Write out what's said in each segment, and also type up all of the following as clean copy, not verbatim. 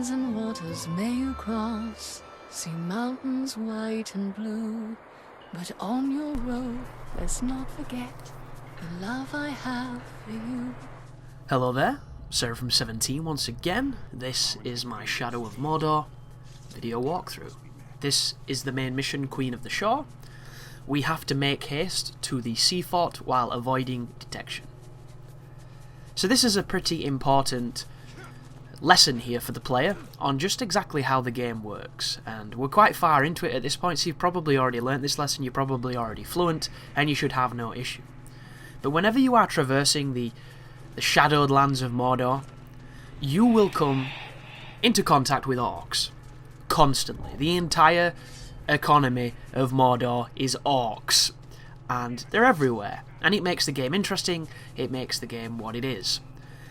lands and waters may you cross, see mountains white and blue, but on your road let's not forget the love I have for you. Hello there, Sarah from 17 once again. This is my Shadow of Mordor video walkthrough. This is the main mission, Queen of the Shore. We have to make haste to the sea fort while avoiding detection. So this is a pretty important lesson here for the player on just exactly how the game works, and we're quite far into it at this point, so you've probably already learnt this lesson, you're probably already fluent, and you should have no issue. But whenever you are traversing the shadowed lands of Mordor, you will come into contact with orcs constantly. The entire economy of Mordor is orcs, and they're everywhere, and it makes the game interesting, it makes the game what it is.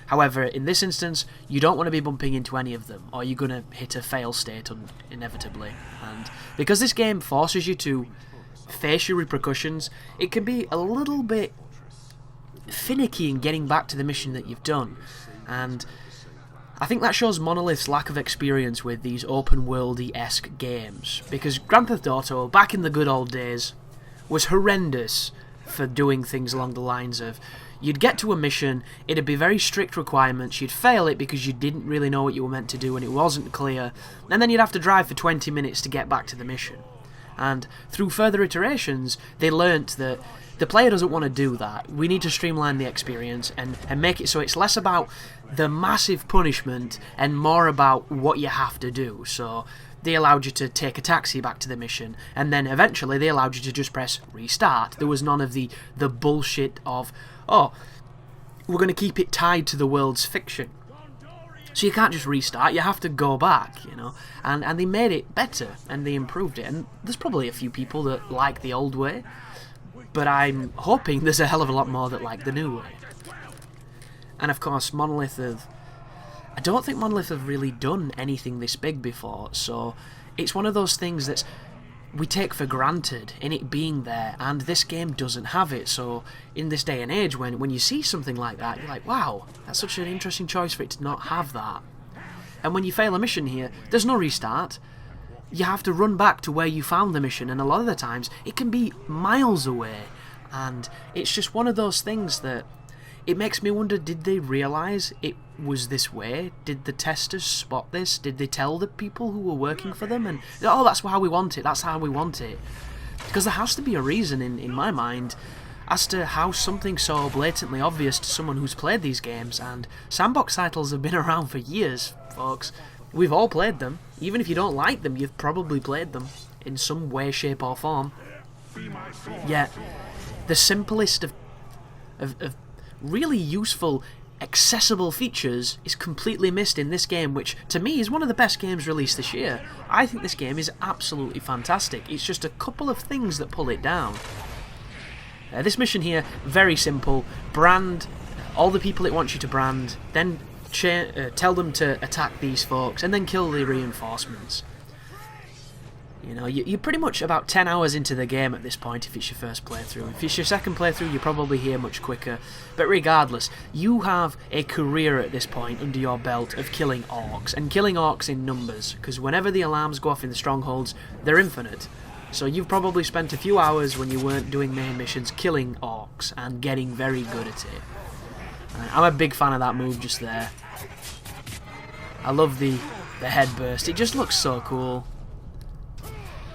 However, in this instance, you don't want to be bumping into any of them, or you're going to hit a fail state inevitably. And because this game forces you to face your repercussions, it can be a little bit finicky in getting back to the mission that you've done. And I think that shows Monolith's lack of experience with these open-worldy-esque games, because Grand Theft Auto, back in the good old days, was horrendous for doing things along the lines of you'd get to a mission, it'd be very strict requirements, you'd fail it because you didn't really know what you were meant to do and it wasn't clear, and then you'd have to drive for 20 minutes to get back to the mission. And through further iterations, they learnt that the player doesn't want to do that. We need to streamline the experience and make it so it's less about the massive punishment and more about what you have to do. So they allowed you to take a taxi back to the mission, and then eventually they allowed you to just press restart. There was none of the bullshit of, oh, we're going to keep it tied to the world's fiction. So you can't just restart, you have to go back, you know. And they made it better, and they improved it. And there's probably a few people that like the old way, but I'm hoping there's a hell of a lot more that like the new way. And of course, I don't think Monolith have really done anything this big before, so it's one of those things that we take for granted in it being there, and this game doesn't have it. So in this day and age, when you see something like that, you're like, wow, that's such an interesting choice for it to not have that. And when you fail a mission here, there's no restart. You have to run back to where you found the mission, and a lot of the times it can be miles away, and it's just one of those things that it makes me wonder, did they realise it was this way? Did the testers spot this? Did they tell the people who were working for them? And, oh, that's how we want it, that's how we want it. Because there has to be a reason in my mind as to how something so blatantly obvious to someone who's played these games, and sandbox titles have been around for years, folks. We've all played them. Even if you don't like them, you've probably played them in some way, shape or form. Yet, the simplest of really useful, accessible features is completely missed in this game, which to me is one of the best games released this year. I think this game is absolutely fantastic. It's just a couple of things that pull it down. This mission here, very simple. Brand all the people it wants you to brand, then tell them to attack these folks, and then kill the reinforcements. You know, you're pretty much about 10 hours into the game at this point if it's your first playthrough. If it's your second playthrough, you're probably here much quicker. But regardless, you have a career at this point under your belt of killing orcs, and killing orcs in numbers, because whenever the alarms go off in the strongholds, they're infinite. So you've probably spent a few hours when you weren't doing main missions killing orcs and getting very good at it. I'm a big fan of that move just there. I love the head burst, it just looks so cool.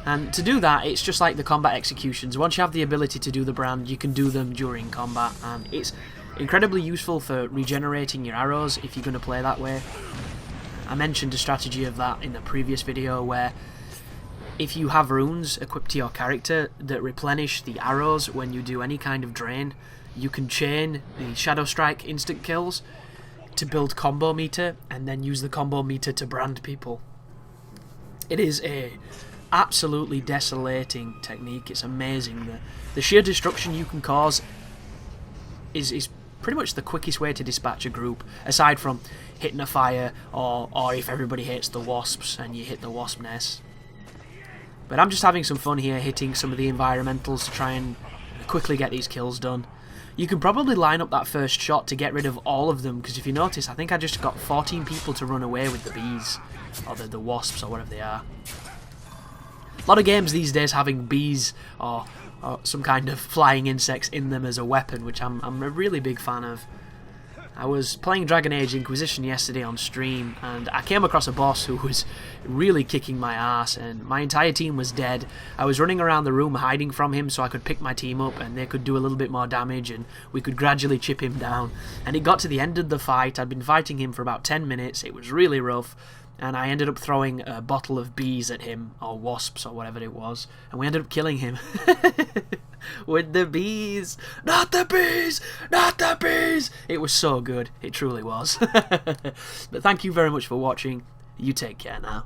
And to do that, it's just like the combat executions. Once you have the ability to do the brand, you can do them during combat, and it's incredibly useful for regenerating your arrows if you're going to play that way. I mentioned a strategy of that in the previous video, where if you have runes equipped to your character that replenish the arrows when you do any kind of drain, you can chain the Shadow Strike instant kills to build combo meter, and then use the combo meter to brand people. It is a absolutely desolating technique. It's amazing. The sheer destruction you can cause is pretty much the quickest way to dispatch a group, aside from hitting a fire, or if everybody hates the wasps and you hit the wasp nest. But I'm just having some fun here, hitting some of the environmentals to try and quickly get these kills done. You can probably line up that first shot to get rid of all of them, because if you notice, I think I just got 14 people to run away with the bees, or the wasps, or whatever they are. A lot of games these days having bees or some kind of flying insects in them as a weapon, which I'm a really big fan of. I was playing Dragon Age Inquisition yesterday on stream, and I came across a boss who was really kicking my ass, and my entire team was dead. I was running around the room hiding from him so I could pick my team up and they could do a little bit more damage and we could gradually chip him down. And it got to the end of the fight. I'd been fighting him for about 10 minutes. It was really rough, and I ended up throwing a bottle of bees at him, or wasps, or whatever it was, and we ended up killing him. With the bees! Not the bees! Not the bees! It was so good. It truly was. But thank you very much for watching. You take care now.